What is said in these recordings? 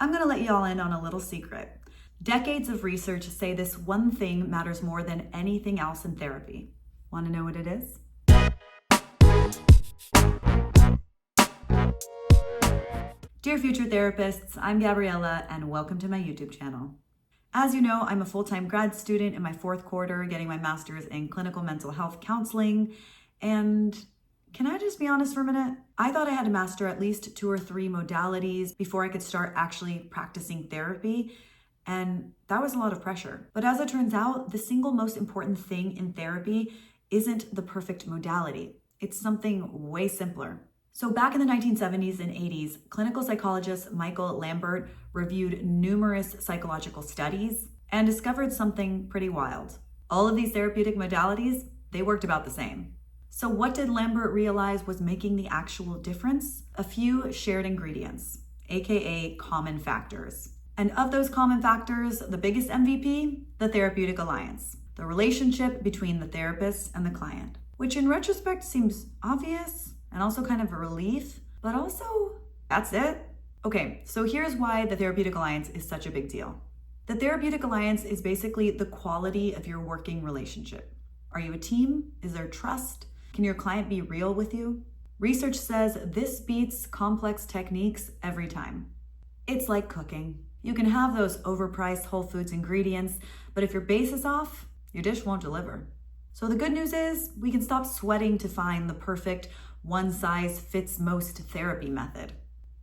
I'm gonna let y'all in on a little secret. Decades of research say this one thing matters more than anything else in therapy. Wanna know what it is? Dear future therapists, I'm Gabriella and welcome to my YouTube channel. As you know, I'm a full-time grad student in my fourth quarter, getting my master's in clinical mental health counseling. And can I just be honest for a minute? I thought I had to master at least 2 or 3 modalities before I could start actually practicing therapy. And that was a lot of pressure. But as it turns out, the single most important thing in therapy isn't the perfect modality. It's something way simpler. So back in the 1970s and 80s, clinical psychologist Michael Lambert reviewed numerous psychological studies and discovered something pretty wild. All of these therapeutic modalities, they worked about the same. So what did Lambert realize was making the actual difference? A few shared ingredients, aka common factors. And of those common factors, the biggest MVP, the Therapeutic Alliance, the relationship between the therapist and the client, which in retrospect seems obvious and also kind of a relief, but also, that's it. Okay, so here's why the Therapeutic Alliance is such a big deal. The Therapeutic Alliance is basically the quality of your working relationship. Are you a team? Is there trust? Can your client be real with you? Research says this beats complex techniques every time. It's like cooking. You can have those overpriced Whole Foods ingredients, but if your base is off, your dish won't deliver. So the good news is we can stop sweating to find the perfect one-size-fits-most therapy method.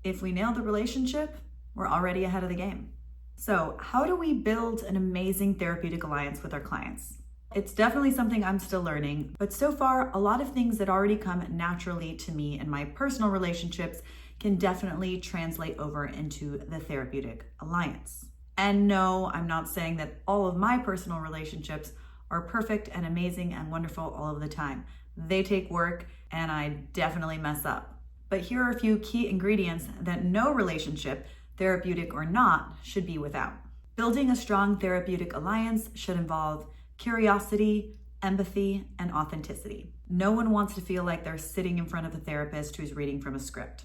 If we nail the relationship, we're already ahead of the game. So how do we build an amazing therapeutic alliance with our clients? It's definitely something I'm still learning, but so far, a lot of things that already come naturally to me in my personal relationships can definitely translate over into the Therapeutic Alliance. And no, I'm not saying that all of my personal relationships are perfect and amazing and wonderful all of the time. They take work and I definitely mess up. But here are a few key ingredients that no relationship, therapeutic or not, should be without. Building a strong therapeutic alliance should involve curiosity, empathy, and authenticity. No one wants to feel like they're sitting in front of a therapist who's reading from a script.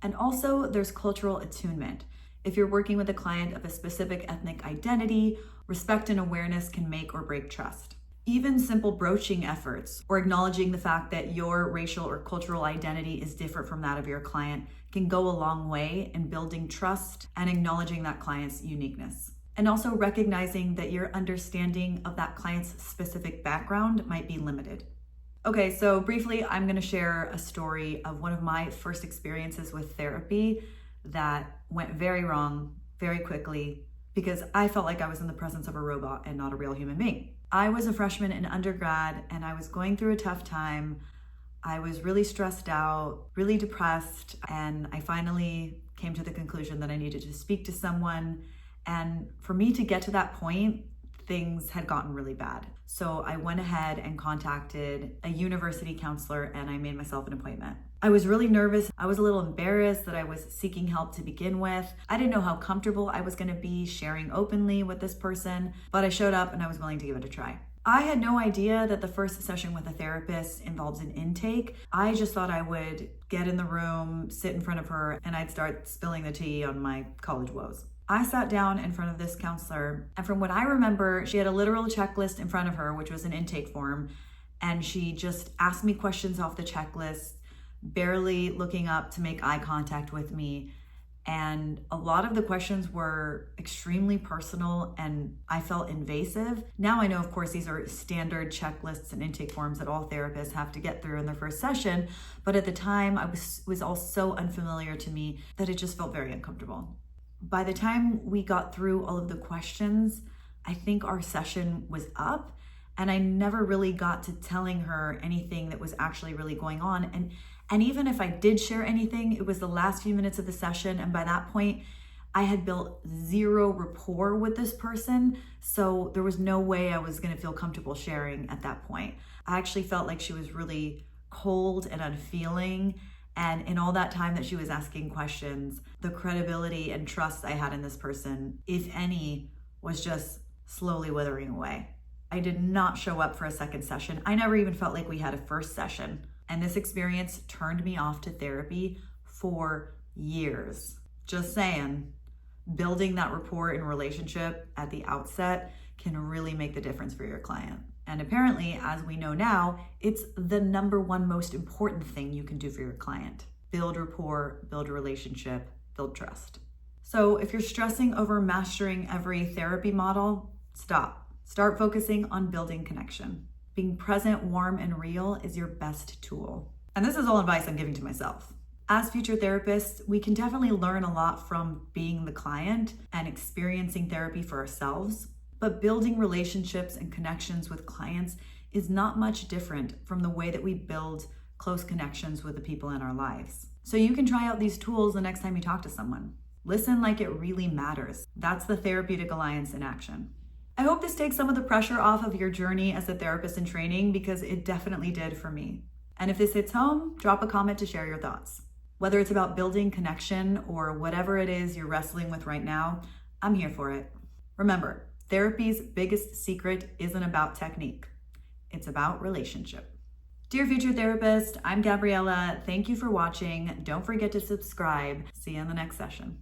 And also, there's cultural attunement. If you're working with a client of a specific ethnic identity, respect and awareness can make or break trust. Even simple broaching efforts or acknowledging the fact that your racial or cultural identity is different from that of your client can go a long way in building trust and acknowledging that client's uniqueness. And also recognizing that your understanding of that client's specific background might be limited. Okay, so briefly, I'm gonna share a story of one of my first experiences with therapy that went very wrong very quickly because I felt like I was in the presence of a robot and not a real human being. I was a freshman in undergrad and I was going through a tough time. I was really stressed out, really depressed, and I finally came to the conclusion that I needed to speak to someone. And for me to get to that point, things had gotten really bad. So I went ahead and contacted a university counselor and I made myself an appointment. I was really nervous. I was a little embarrassed that I was seeking help to begin with. I didn't know how comfortable I was gonna be sharing openly with this person, but I showed up and I was willing to give it a try. I had no idea that the first session with a therapist involves an intake. I just thought I would get in the room, sit in front of her, and I'd start spilling the tea on my college woes. I sat down in front of this counselor, and from what I remember, she had a literal checklist in front of her, which was an intake form, and she just asked me questions off the checklist, barely looking up to make eye contact with me. And a lot of the questions were extremely personal and I felt invasive. Now I know, of course, these are standard checklists and intake forms that all therapists have to get through in their first session. But at the time, it was all so unfamiliar to me that it just felt very uncomfortable. By the time we got through all of the questions, I think our session was up and I never really got to telling her anything that was actually really going on. And even if I did share anything, it was the last few minutes of the session. And by that point, I had built zero rapport with this person. So there was no way I was gonna feel comfortable sharing at that point. I actually felt like she was really cold and unfeeling. And in all that time that she was asking questions, the credibility and trust I had in this person, if any, was just slowly withering away. I did not show up for a second session. I never even felt like we had a first session. And this experience turned me off to therapy for years. Just saying. Building that rapport and relationship at the outset can really make the difference for your client. And apparently, as we know now, it's the number one most important thing you can do for your client. Build rapport, build a relationship, build trust. So if you're stressing over mastering every therapy model, stop. Start focusing on building connection. Being present, warm, and real is your best tool. And this is all advice I'm giving to myself. As future therapists, we can definitely learn a lot from being the client and experiencing therapy for ourselves, but building relationships and connections with clients is not much different from the way that we build close connections with the people in our lives. So you can try out these tools the next time you talk to someone. Listen like it really matters. That's the Therapeutic Alliance in action. I hope this takes some of the pressure off of your journey as a therapist in training, because it definitely did for me. And if this hits home, drop a comment to share your thoughts. Whether it's about building connection or whatever it is you're wrestling with right now, I'm here for it. Remember, therapy's biggest secret isn't about technique. It's about relationship. Dear future therapist, I'm Gabriella. Thank you for watching. Don't forget to subscribe. See you in the next session.